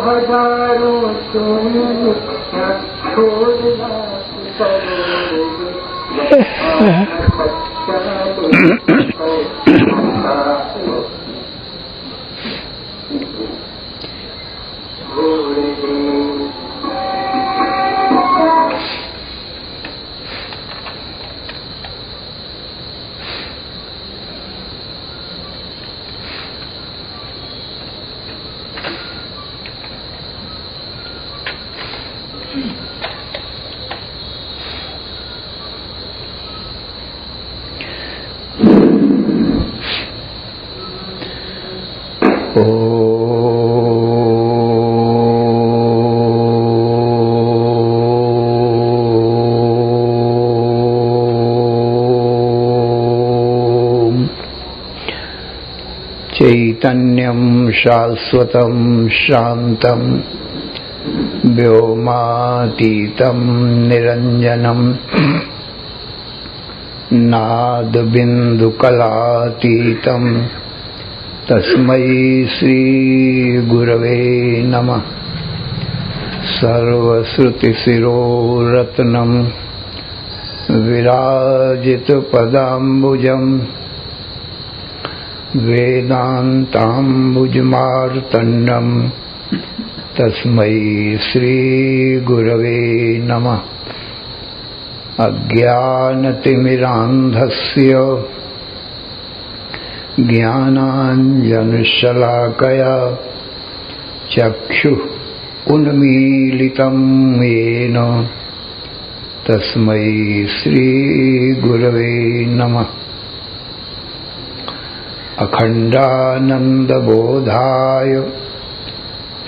हजारों चैतन्यं शाश्वतं शान्तं व्योमातीतं निरञ्जनं नादबिन्दुकलातीतं तस्मै श्रीगुरवे नमः। सर्वश्रुतिशिरोरत्नं विराजितपदाम्बुजं वेदान्ताम्बुजमार्तण्डं तस्मै श्रीगुरवे नमः। अज्ञानतिमिरान्धस्य ज्ञानाञ्जनशलाकया चक्षुः उन्मीलितं येन तस्मै श्रीगुरवे नमः। अखण्डानन्दबोधाय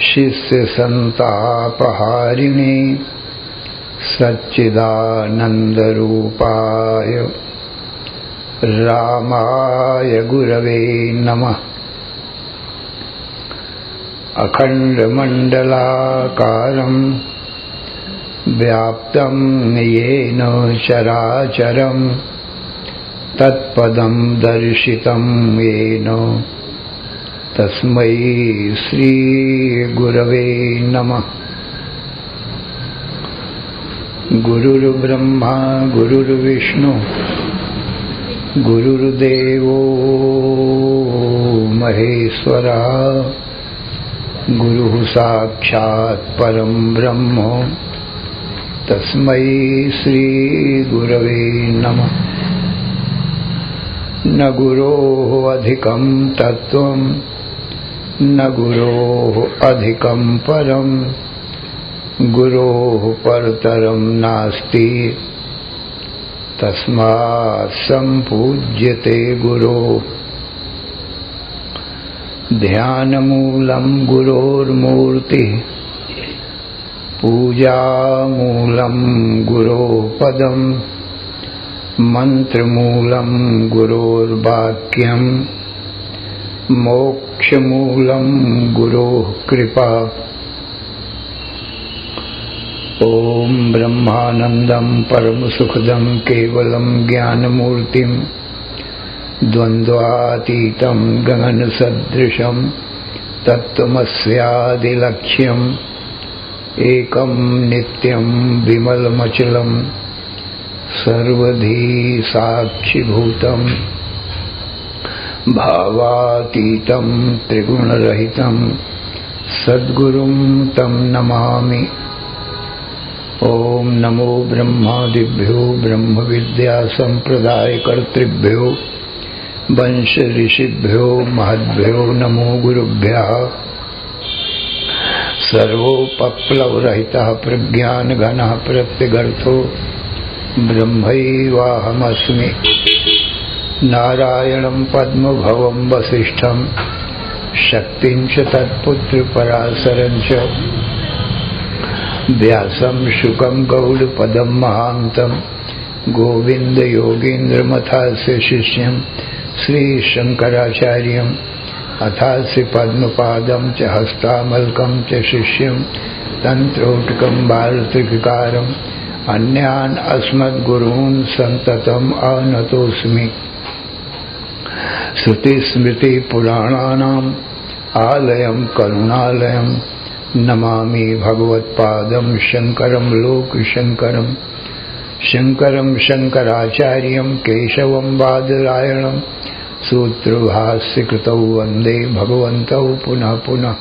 शिष्यसन्तापहारिणे सच्चिदानन्दरूपाय रामाय गुरवे नमः। अखण्डमण्डलाकारं व्याप्तं येन चराचरं तत्पदं दर्शितं येन तस्मै श्रीगुरवे नमः। गुरुर्ब्रह्मा गुरुर्विष्णु गुरुर्देवो महेश्वरः गुरुः साक्षात् परं ब्रह्म तस्मै श्रीगुरवे नमः। न गुरोः अधिकं तत्त्वं न गुरोः अधिकं परं गुरोः परतरं नास्ति तस्मात् सम्पूज्यते गुरोः। ध्यानमूलं गुरोर्मूर्तिः पूजामूलं गुरोः पदं मन्त्रमूलं गुरोर्वाक्यं मोक्षमूलं गुरोः कृपा। ओम ब्रह्मानंदं परमसुखदं केवलं ज्ञानमूर्तिं द्वन्द्वातीतं गगनसदृशं तत्त्वमस्यादिलक्ष्यम् एकं नित्यं विमलमचलं सर्वधी साक्षिभूतं भावातीतं त्रिगुणरहितं सद्गुरुं तं नमामि। ओम नमो ब्रह्मादिभ्यो ब्रह्म विद्या संप्रदाय कर्तृभ्यो वंश ऋषिभ्यो महद्भ्यो नमो गुरुभ्यः। सर्वोपप्लवरहितः प्रज्ञानघनः प्रत्यगर्थो ब्रह्मैवाहमस्मि। नारायणं पद्मभवं वसिष्ठं शक्तिं च तत्पुत्रपराशरं च व्यासं शुकं गौडपदं महान्तं गोविन्द योगीन्द्रमथास्य शिष्यं श्रीशङ्कराचार्यम् अथास्य पद्मपादं च हस्तामलकं च शिष्यं तन्त्रोटकं भारतृकारम् अन्यान् अस्मद्गुरून् सन्ततम् आनतोऽस्मि। श्रुतिस्मृतिपुराणानाम् आलयं करुणालयं नमामि भगवत्पादं शङ्करं लोकशङ्करं शङ्करं शङ्कराचार्यं केशवं बादरायणं सूत्रभाष्यकृतौ वन्दे भगवन्तौ पुनः पुनः।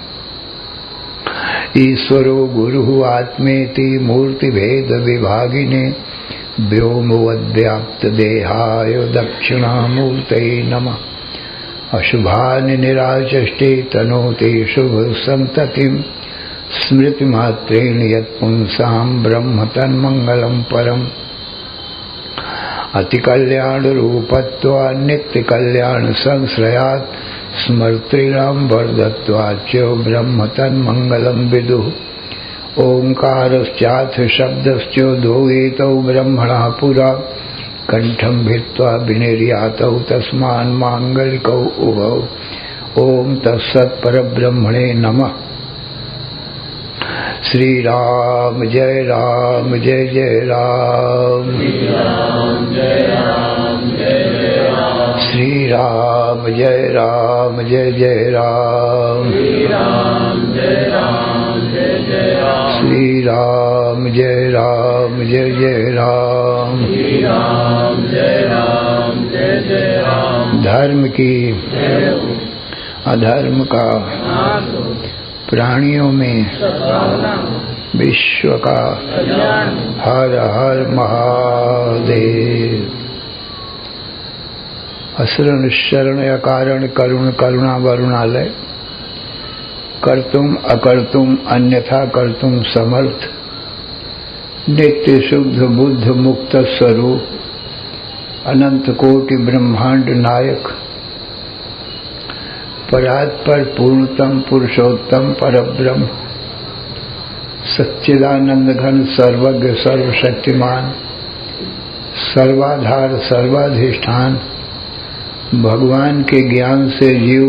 ईश्वरो गुरुः आत्मेति मूर्तिभेदविभागिने व्योमवद्व्याप्तदेहाय दक्षिणामूर्तये नमः। अशुभानि निराचष्टे तनोते शुभसन्ततिं स्मृतिमात्रेण यत्पुंसां ब्रह्म तन्मङ्गलं परम्। अतिकल्याणरूपत्वात् नित्यकल्याणसंश्रयात् स्मर्तॄणां वर्धत्वाच्च ब्रह्म तन्मङ्गलं विदुः। ओङ्कारश्चाथ शब्दश्च द्वौ एतौ ब्रह्मणः पुरा कंठं भित्त्वा विनिर्यातौ तस्मान्माङ्गलिकौ उभौ। ॐ तत्सत् परब्रह्मणे नमः। श्री राम जय जय राम। श्री राम जय जय राम। श्री राम जय जय राम। धर्म की अधर्म का प्राणियों में विश्व का हर हर महादेव। असरण शरण अकारण करुण करुणा वरुणालय कर्तुम अकर्तुम अन्यथा कर्तुम समर्थ नित्य शुद्ध बुद्ध मुक्त स्वरूप अनंत कोटि ब्रह्मांड नायक परात्पर पूर्णतम पुरुषोत्तम परब्रह्म सच्चिदानंद घन सर्वज्ञ सर्वशक्तिमान सर्वाधार सर्वाधिष्ठान भगवान के ज्ञान से जीव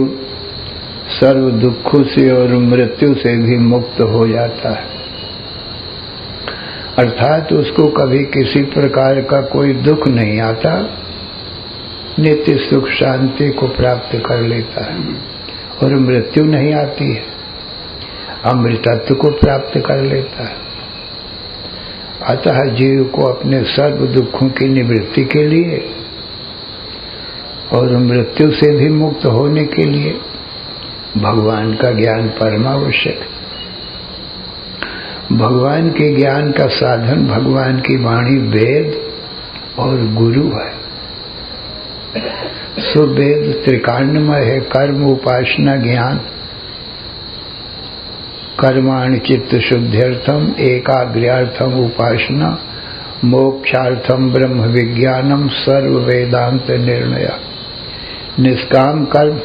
सर्व दुखों से और मृत्यु से भी मुक्त हो जाता है, अर्थात उसको कभी किसी प्रकार का कोई दुख नहीं आता, नित्य सुख शांति को प्राप्त कर लेता है और मृत्यु नहीं आती है, अमृतत्व को प्राप्त कर लेता है। अतः जीव को अपने सर्व दुखों की निवृत्ति के लिए और मृत्यु से भी मुक्त होने के लिए भगवान का ज्ञान परमावश्यक है। भगवान के ज्ञान का साधन भगवान की वाणी वेद और गुरु है। सो वेद त्रिकांडमय है, कर्म उपासना ज्ञान। कर्माणि चित्त शुद्ध्यर्थम एकाग्र्यार्थम उपासना मोक्षार्थम ब्रह्म विज्ञानम सर्व वेदांत निर्णय। निष्काम कर्म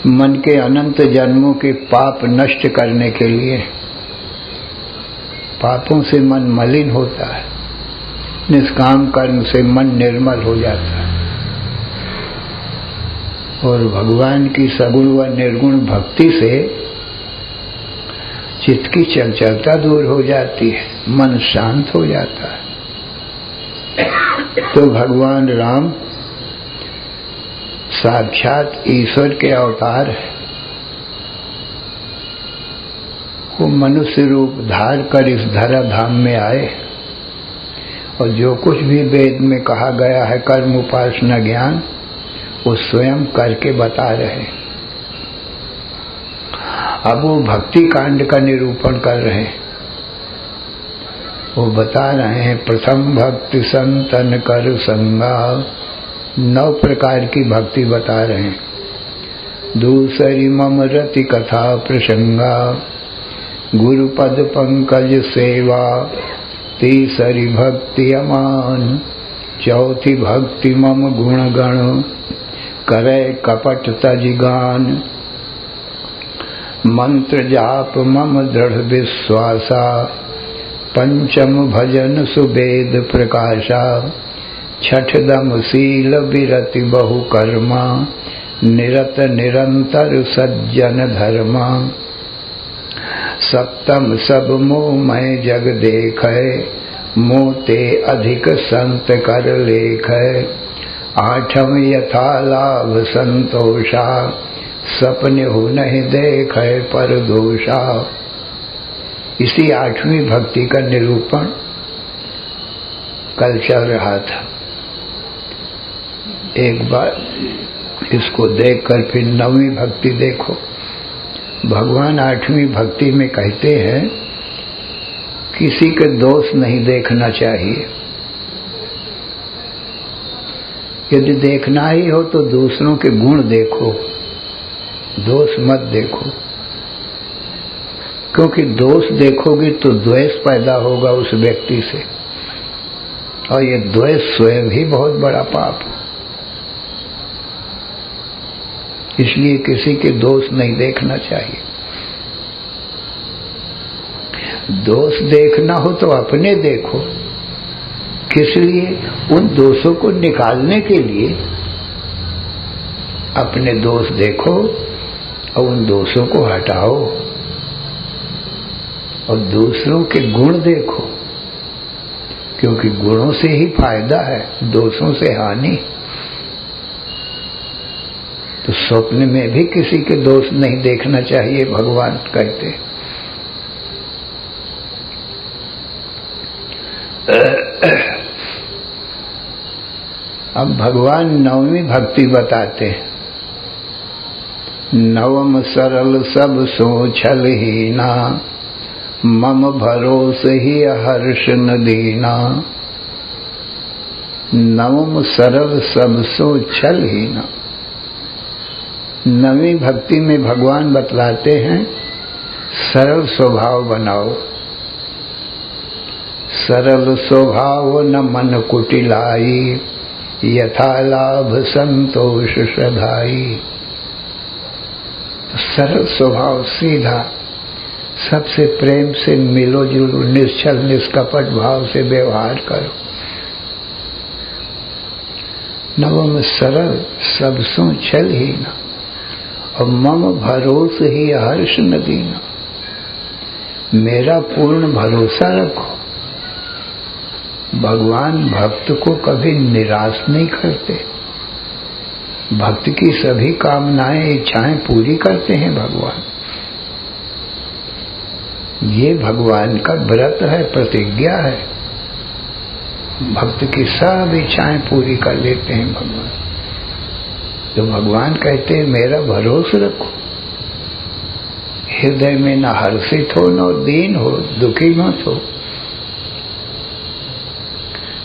मन के अनंत जन्मों के पाप नष्ट करने के लिए, पापों से मन मलिन होता है, निष्काम कर्म से मन निर्मल हो जाता है और भगवान की सगुण व निर्गुण भक्ति से चित्त की चंचलता दूर हो जाती है, मन शांत हो जाता है। तो भगवान राम साक्षात ईश्वर के अवतार है। वो मनुष्य रूप धार कर इस धराधाम में आए और जो कुछ भी वेद में कहा गया है कर्म उपासना ज्ञान वो स्वयं करके बता रहे हैं। अब वो भक्ति कांड का निरूपण कर रहे हैं। वो बता रहे हैं प्रथम भक्ति संतन कर संगा, 9 प्रकार की भक्ति बता रहे हैं। दूसरी मम रति कथा प्रसंगा, गुरुपद पंकज सेवा, तीसरी भक्ति अमान, चौथी भक्ति मम गुण गण, करे कपट तजिगान, मंत्र जाप मम दृढ़ विश्वासा, पंचम भजन सुवेद प्रकाशा, छठ दम शील विरति बहु कर्मा, निरत निरंतर सज्जन धर्मा, सप्तम सब मोह मैं जग देखे, मोते अधिक संत कर लेखे, आठम यथा लाभ संतोषा, सपने हो नहीं देखे पर दोषा। इसी आठवीं भक्ति का निरूपण कल चल रहा था। एक बार इसको देखकर फिर नवीं भक्ति देखो। भगवान आठवीं भक्ति में कहते हैं किसी के दोष नहीं देखना चाहिए। यदि देखना ही हो तो दूसरों के गुण देखो, दोष मत देखो, क्योंकि दोष देखोगे तो द्वेष पैदा होगा उस व्यक्ति से, और ये द्वेष स्वयं ही बहुत बड़ा पाप है। इसलिए किसी के दोष नहीं देखना चाहिए। दोष देखना हो तो अपने देखो। किस लिए? उन दोषों को निकालने के लिए अपने दोष देखो और उन दोषों को हटाओ, और दूसरों के गुण देखो, क्योंकि गुणों से ही फायदा है, दोषों से हानि। तो स्वप्न में भी किसी के दोष नहीं देखना चाहिए, भगवान कहते। अब भगवान नवमी भक्ति बताते हैं। नवम सरल सब सोचल हीना, मम भरोस ही हर्ष न दीना। नवम सरल सब सोचल हीना। नवी भक्ति में भगवान बतलाते हैं सरल स्वभाव बनाओ। सरल स्वभाव न मन कुटिलाई, यथा लाभ संतोष सधाई। सरल स्वभाव, सीधा, सबसे प्रेम से मिलो जुलो, निश्चल निष्कपट भाव से व्यवहार करो। नवम सरल सब सो छल ही न, और मम भरोस ही हर्ष न दीना। मेरा पूर्ण भरोसा रखो। भगवान भक्त को कभी निराश नहीं करते। भक्त की सभी कामनाएं, इच्छाएं पूरी करते हैं भगवान। ये भगवान का व्रत है, प्रतिज्ञा है। भक्त की सब इच्छाएं पूरी कर लेते हैं भगवान। तो भगवान कहते हैं मेरा भरोसा रखो। हृदय में न हर्षित हो, न दीन हो, दुखी मत हो।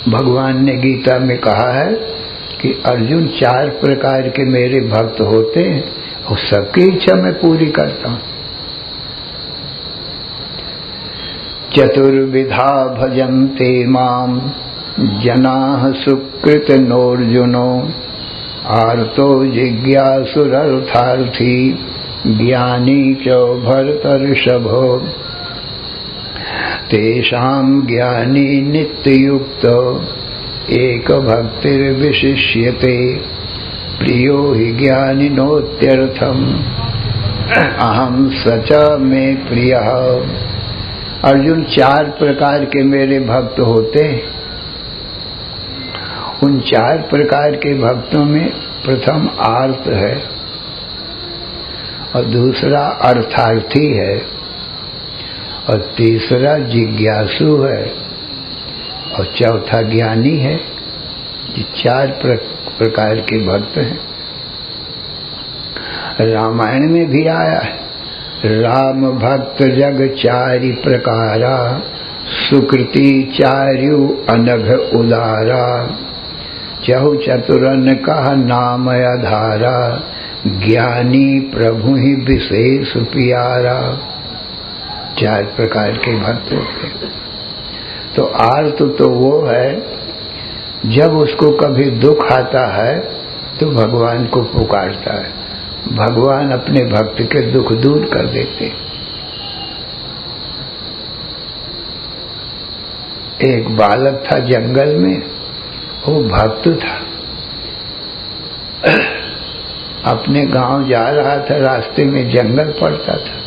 भगवान ने गीता में कहा है कि अर्जुन 4 प्रकार के मेरे भक्त होते हैं और सबकी इच्छा मैं पूरी करता हूं। चतुर्विधा भजन्ते माम जनाः सुकृत नोर्जुनो, आर्तो जिज्ञासुरर्थार्थी ज्ञानी च भरतर्षभो। तेषां ज्ञानी नित्ययुक्तो एक भक्तिर्विशिष्यते, प्रियो हि ज्ञानिनोत्यर्थम अहम सच में प्रियः। अर्जुन 4 प्रकार के मेरे भक्त होते हैं। उन 4 प्रकार के भक्तों में प्रथम आर्त है, और दूसरा अर्थार्थी है, और तीसरा जिज्ञासु है, और चौथा ज्ञानी है। ये 4 प्रकार के भक्त हैं। रामायण में भी आया है, राम भक्त जग 4 प्रकारा, सुकृति चार्यु अनघ उदारा, चहु चतुरन कहा नाम आधारा, ज्ञानी प्रभु ही विशेष प्यारा। 4 प्रकार के भक्त होते। तो आर्त तो वो है जब उसको कभी दुख आता है तो भगवान को पुकारता है, भगवान अपने भक्त के दुख दूर कर देते। एक बालक था जंगल में, वो भक्त था। अपने गांव जा रहा था, रास्ते में जंगल पड़ता था,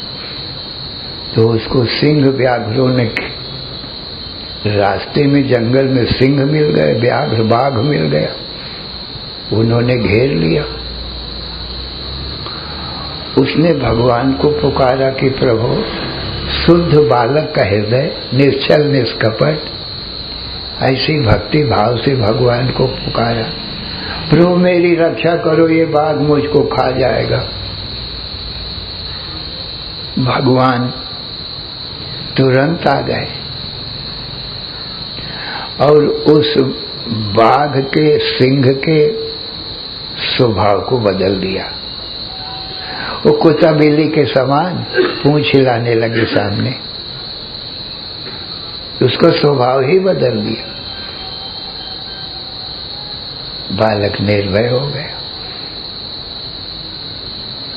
तो उसको सिंह व्याघ्रों ने, रास्ते में जंगल में सिंह मिल गए, व्याघ्र बाघ मिल गया। उन्होंने घेर लिया। उसने भगवान को पुकारा कि प्रभु, शुद्ध बालक का हृदय, निश्चल निष्कपट, ऐसी भक्ति भाव से भगवान को पुकारा, प्रभु मेरी रक्षा करो, ये बाघ मुझको खा जाएगा। भगवान तुरंत आ गए और उस बाघ के, सिंह के स्वभाव को बदल दिया। वो कुत्ता बिल्ली के समान पूंछ हिलाने लगे सामने, उसका स्वभाव ही बदल दिया। बालक निर्भय हो गया।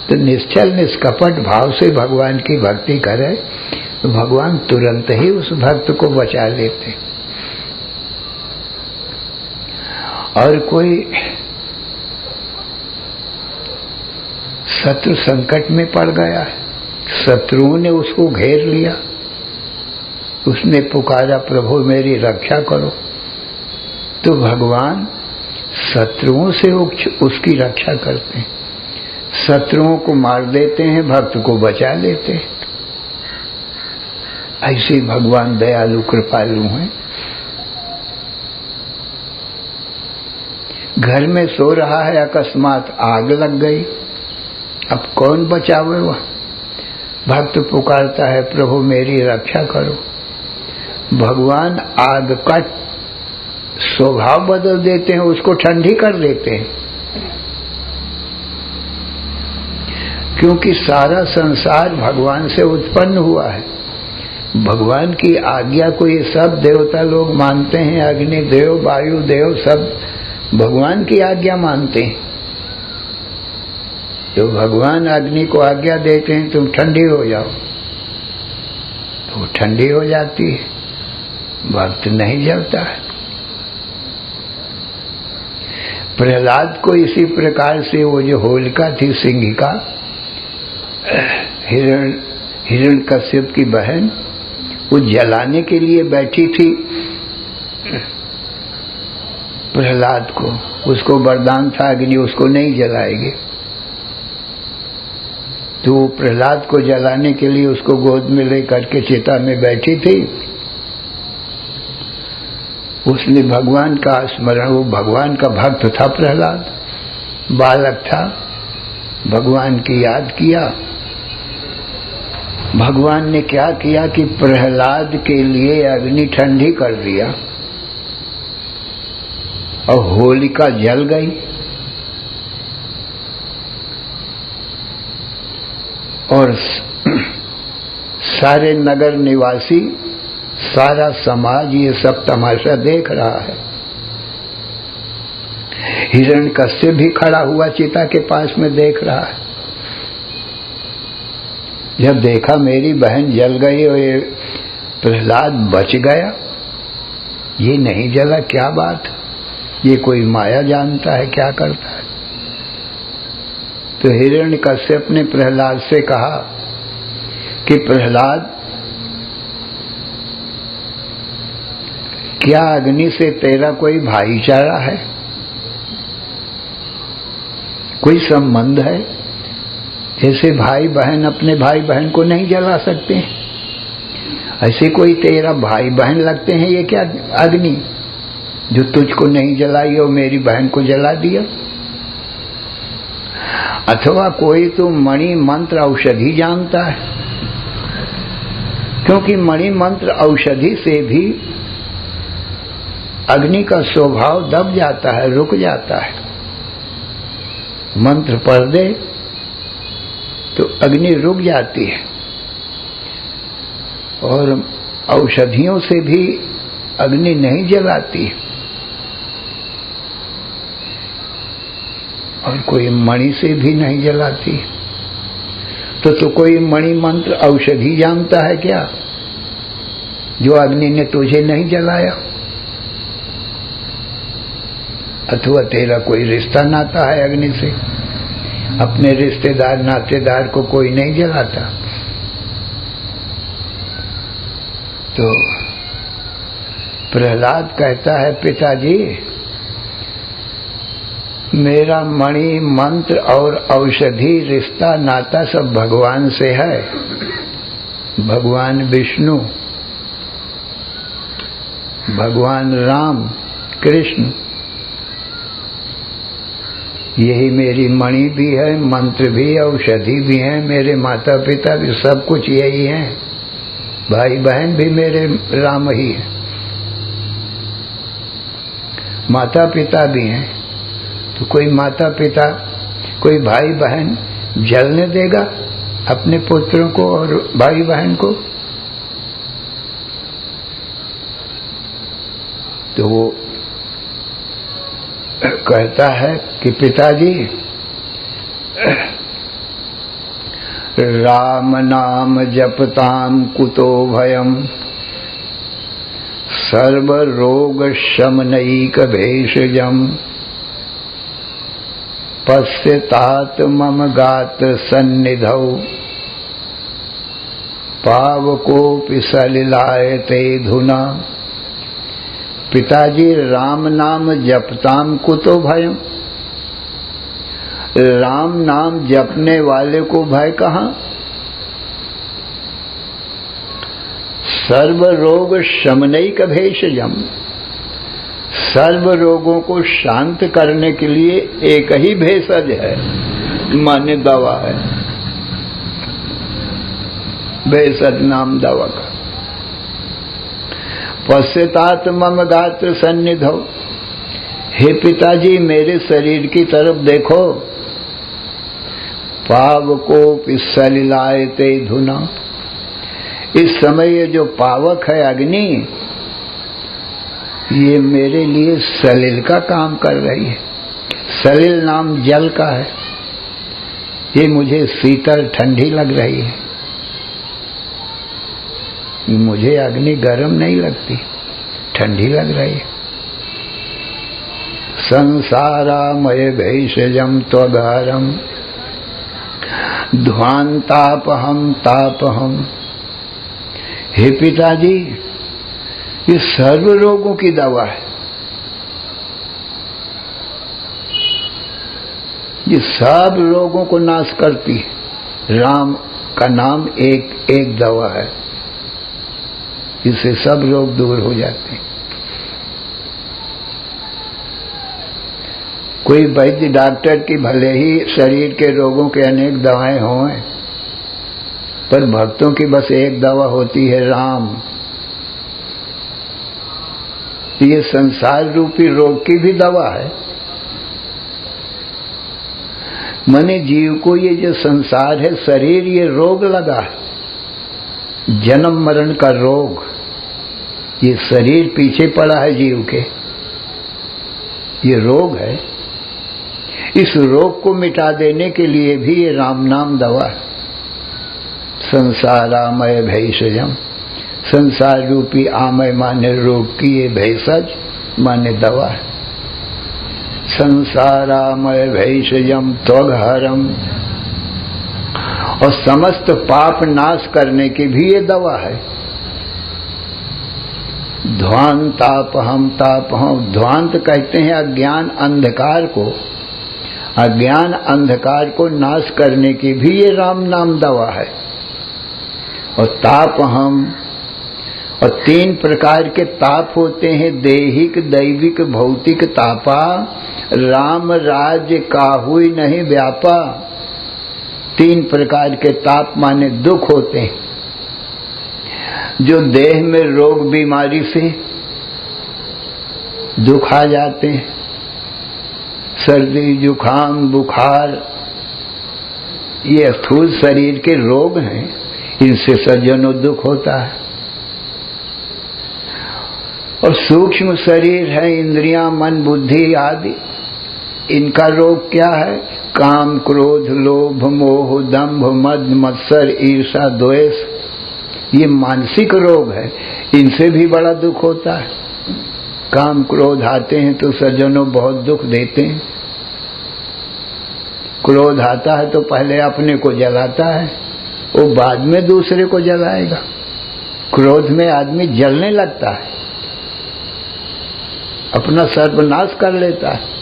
तो निश्चल निष्कपट भाव से भगवान की भक्ति करे तो भगवान तुरंत ही उस भक्त को बचा लेते। और कोई शत्रु संकट में पड़ गया है, शत्रुओं ने उसको घेर लिया, उसने पुकारा प्रभु मेरी रक्षा करो, तो भगवान शत्रुओं से उसकी रक्षा करते हैं, शत्रुओं को मार देते हैं, भक्त को बचा लेते हैं। ऐसे भगवान दयालु कृपालु हैं। घर में सो रहा है, अकस्मात आग लग गई, अब कौन बचावे? वह भक्त पुकारता है प्रभु मेरी रक्षा करो, भगवान आग का स्वभाव बदल देते हैं, उसको ठंडी कर देते हैं। क्योंकि सारा संसार भगवान से उत्पन्न हुआ है, भगवान की आज्ञा को ये सब देवता लोग मानते हैं, अग्नि देव, वायु देव सब भगवान की आज्ञा मानते हैं। तो भगवान अग्नि को आज्ञा देते हैं तुम ठंडी हो जाओ, तो वो ठंडी हो जाती है, भक्त नहीं जलता है। प्रहलाद को इसी प्रकार से वो जो होलिका थी सिंहिका, हिरण्यकश्यप की बहन, वो जलाने के लिए बैठी थी प्रहलाद को, उसको वरदान था अग्नि उसको नहीं जलाएगी, तो वो प्रहलाद को जलाने के लिए उसको गोद में लेकर के चिता में बैठी थी। उसने भगवान का स्मरण, वो भगवान का भक्त था प्रहलाद, बालक था, भगवान की याद किया। भगवान ने क्या किया कि प्रहलाद के लिए अग्नि ठंडी कर दिया और होलिका जल गई। और सारे नगर निवासी, सारा समाज ये सब तमाशा देख रहा है। हिरण्यकश्यप भी खड़ा हुआ चिता के पास में देख रहा है। जब देखा मेरी बहन जल गई और ये प्रहलाद बच गया, ये नहीं जला, क्या बात, ये कोई माया जानता है क्या करता है। तो हिरण्यकश्यप ने प्रहलाद से कहा कि प्रहलाद, क्या अग्नि से तेरा कोई भाईचारा है, कोई संबंध है? जैसे भाई बहन अपने भाई बहन को नहीं जला सकते, ऐसे कोई तेरा भाई बहन लगते हैं ये क्या अग्नि जो तुझको नहीं जलाई और मेरी बहन को जला दिया? अथवा कोई तो मणि मंत्र औषधि जानता है, क्योंकि मणि मंत्र औषधि से भी अग्नि का स्वभाव दब जाता है, रुक जाता है। मंत्र पढ़ दे तो अग्नि रुक जाती है, और औषधियों से भी अग्नि नहीं जलाती, और कोई मणि से भी नहीं जलाती। तो कोई मणि मंत्र औषधि जानता है क्या जो अग्नि ने तुझे नहीं जलाया? अथवा तेरा कोई रिश्ता नाता है अग्नि से? अपने रिश्तेदार नातेदार को कोई नहीं जलाता। तो प्रहलाद कहता है पिताजी, मेरा मणि, मंत्र और औषधि रिश्ता नाता सब भगवान से है। भगवान विष्णु, भगवान राम, कृष्ण, यही मेरी मणि भी है, मंत्र भी, औषधि भी है, मेरे माता पिता भी, सब कुछ यही है। भाई बहन भी मेरे राम ही है, माता पिता भी हैं। तो कोई माता पिता, कोई भाई बहन जलने देगा अपने पुत्रों को और भाई बहन को? तो वो कहता है कि पिताजी, राम नाम जपताम कुतो भयम, सर्व रोग शमनैक भेषजम, पश्यतात मम गात्र सन्निधौ, पावकोपि सलिलायते धुना। पिताजी, राम नाम जपताम कुतो भयम, राम नाम जपने वाले को भय कहाँ? सर्व रोग शमनैक भेषजम, सर्व रोगों को शांत करने के लिए एक ही भेषज है, माने दवा है। भेषज नाम दवा का। पश्यतात मम गात्र सन्निधौ, हे पिताजी मेरे शरीर की तरफ देखो। पावकोपि सलिलायते धुना, इस समय ये जो पावक है अग्नि, ये मेरे लिए सलिल का काम कर रही है। सलिल नाम जल का है। ये मुझे शीतल ठंडी लग रही है। मुझे अग्नि गर्म नहीं लगती, ठंडी लग रही है। संसारामय भेषजम त्वगारम, ध्वांतापहम तापहम। हे पिताजी, ये सर्व रोगों की दवा है। ये सब रोगों को नाश करती है। राम का नाम एक एक दवा है, इससे सब रोग दूर हो जाते हैं। कोई वैद्य डॉक्टर की भले ही शरीर के रोगों के अनेक दवाएं हों, पर भक्तों की बस एक दवा होती है, राम। ये संसार रूपी रोग की भी दवा है। माने जीव को ये जो संसार है, शरीर, ये रोग लगा है, जन्म मरण का रोग। ये शरीर पीछे पड़ा है जीव के, ये रोग है। इस रोग को मिटा देने के लिए भी ये राम नाम दवा है। संसारामय भेषजम, संसार रूपी आमय माने रोग की ये भेषज माने दवा है। संसारामय भेषजम त्वघहरम, और समस्त पाप नाश करने की भी ये दवा है। ध्वांतापहम तापहम, ध्वांत कहते हैं अज्ञान अंधकार को। अज्ञान अंधकार को नाश करने की भी ये राम नाम दवा है। और तापहम, और 3 प्रकार के ताप होते हैं, देहिक, दैविक, भौतिक तापा। राम राज्य काहुई नहीं व्यापा। 3 प्रकार के ताप माने दुख होते हैं, जो देह में रोग बीमारी से दुख आ जाते हैं। सर्दी, जुखाम, बुखार, ये स्थूल शरीर के रोग हैं, इनसे सज्जनों दुख होता है। और सूक्ष्म शरीर है, इंद्रियां, मन, बुद्धि आदि, इनका रोग क्या है? काम, क्रोध, लोभ, मोह, दंभ, मद, मत्सर, ईर्षा, द्वेष, ये मानसिक रोग है। इनसे भी बड़ा दुख होता है। काम क्रोध आते हैं तो सज्जनों बहुत दुख देते हैं। क्रोध आता है तो पहले अपने को जलाता है, वो बाद में दूसरे को जलाएगा। क्रोध में आदमी जलने लगता है, अपना सर्वनाश कर लेता है।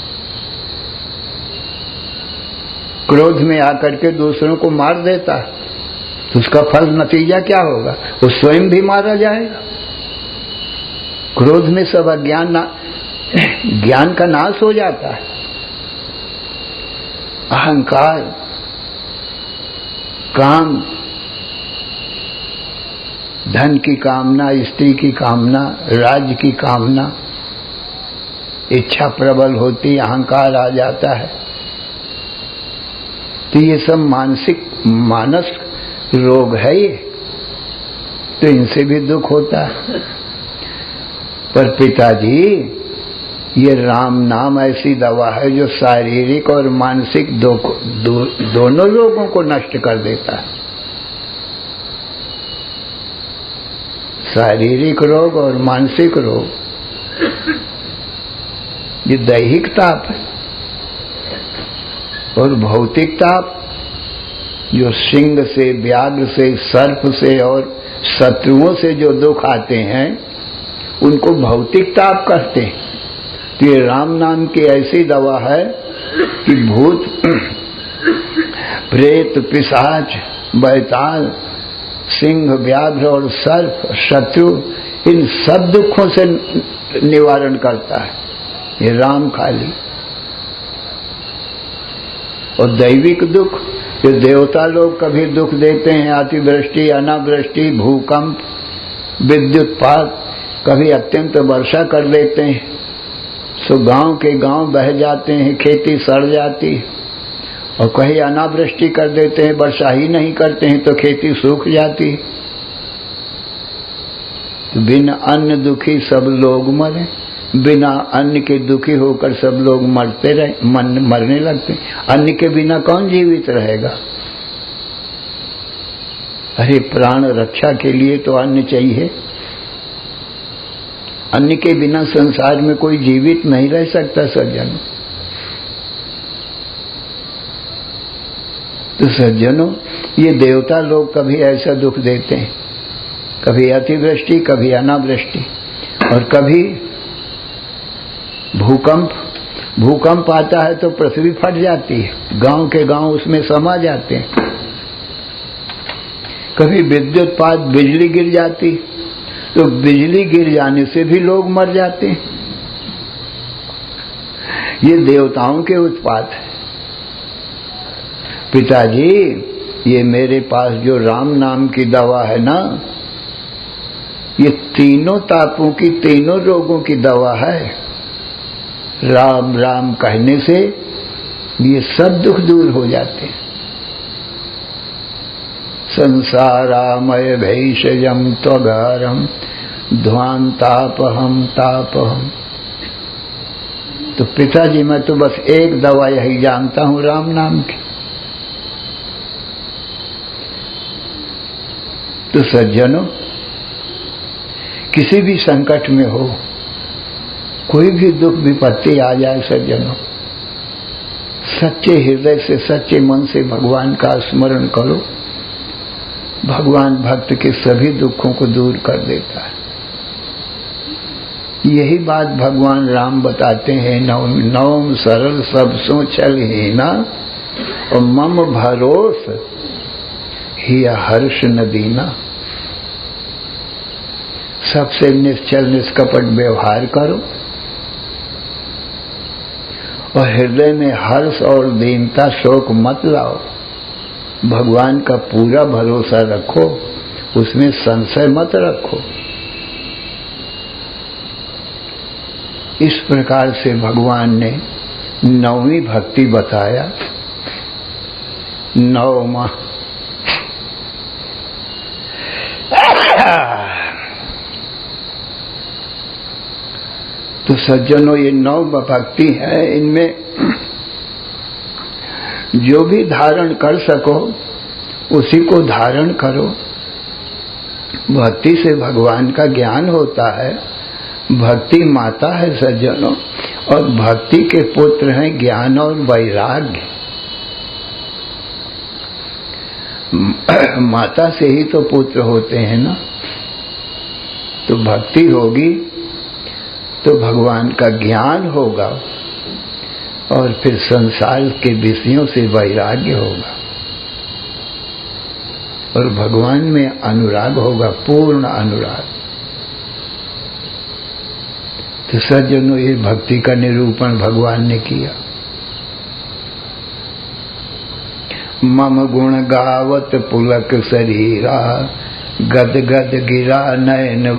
क्रोध में आकर के दूसरों को मार देता है तो उसका फल नतीजा क्या होगा? वो स्वयं भी मारा जाएगा। क्रोध में सब ज्ञान का नाश हो जाता है। अहंकार, काम, धन की कामना, स्त्री की कामना, राज्य की कामना, इच्छा प्रबल होती, अहंकार आ जाता है। तो ये सब मानस रोग है ये, तो इनसे भी दुख होता है। पर पिताजी, ये राम नाम ऐसी दवा है जो शारीरिक और मानसिक दोनों रोगों को नष्ट कर देता है। शारीरिक रोग और मानसिक रोग, ये दैहिक ताप है। और भौतिक ताप जो सिंह से, व्याघ्र से, सर्प से और शत्रुओं से जो दुख आते हैं उनको भौतिक ताप कहते हैं। तो ये राम नाम की ऐसी दवा है कि भूत, प्रेत, पिशाच, बैताल, सिंह, व्याघ्र और सर्प, शत्रु, इन सब दुखों से निवारण करता है ये राम खाली। और दैविक दुख, जो देवता लोग कभी दुख देते हैं, अतिवृष्टि, अनावृष्टि, भूकंप, विद्युतपात, कभी अत्यंत वर्षा कर देते हैं, सो गांव के गांव बह जाते हैं, खेती सड़ जाती है। और कहीं अनावृष्टि कर देते हैं, वर्षा ही नहीं करते हैं तो खेती सूख जाती है। तो बिना अन्न दुखी सब लोग मरे, बिना अन्न के दुखी होकर सब लोग मरने लगते। अन्न के बिना कौन जीवित रहेगा? अरे प्राण रक्षा के लिए तो अन्न चाहिए। अन्न के बिना संसार में कोई जीवित नहीं रह सकता सज्जनों। तो सज्जनों, ये देवता लोग कभी ऐसा दुख देते हैं, कभी अतिवृष्टि, कभी अनावृष्टि, और कभी भूकंप आता है तो पृथ्वी फट जाती है, गांव के गांव उसमें समा जाते हैं। कभी विद्युतपात, बिजली गिर जाती, तो बिजली गिर जाने से भी लोग मर जाते हैं। ये देवताओं के उत्पात है। पिताजी, ये मेरे पास जो राम नाम की दवा है ना, ये तीनों तापों की, तीनों रोगों की दवा है। राम राम कहने से ये सब दुख दूर हो जाते हैं। संसारामय भैषजम त्वगारम ध्वांतापहम तापहम। तो पिताजी, मैं तो बस एक दवा यही जानता हूं, राम नाम की। तो सज्जनों, किसी भी संकट में हो, कोई भी दुख विपत्ति आ जाए सज्जनों, सच्चे हृदय से, सच्चे मन से भगवान का स्मरण करो। भगवान भक्त के सभी दुखों को दूर कर देता है। यही बात भगवान राम बताते हैं, नवम सरल सब सो छल हीना, और मम भरोस ही हर्ष न दीना। सबसे निश्चल निष्कपट व्यवहार करो और हृदय में हर्ष और दीनता, शोक मत लाओ। भगवान का पूरा भरोसा रखो, उसमें संशय मत रखो। इस प्रकार से भगवान ने नौवीं भक्ति बताया। नौमा तो सज्जनों, ये 9 भक्ति है। इनमें जो भी धारण कर सको उसी को धारण करो। भक्ति से भगवान का ज्ञान होता है। भक्ति माता है सज्जनों, और भक्ति के पुत्र हैं ज्ञान और वैराग्य। माता से ही तो पुत्र होते हैं ना। तो भक्ति होगी तो भगवान का ज्ञान होगा, और फिर संसार के विषयों से वैराग्य होगा और भगवान में अनुराग होगा, पूर्ण अनुराग। तो सज्जनों, ये भक्ति का निरूपण भगवान ने किया। मम गुण गावत पुलक शरीरा, गद गद गिरा नयन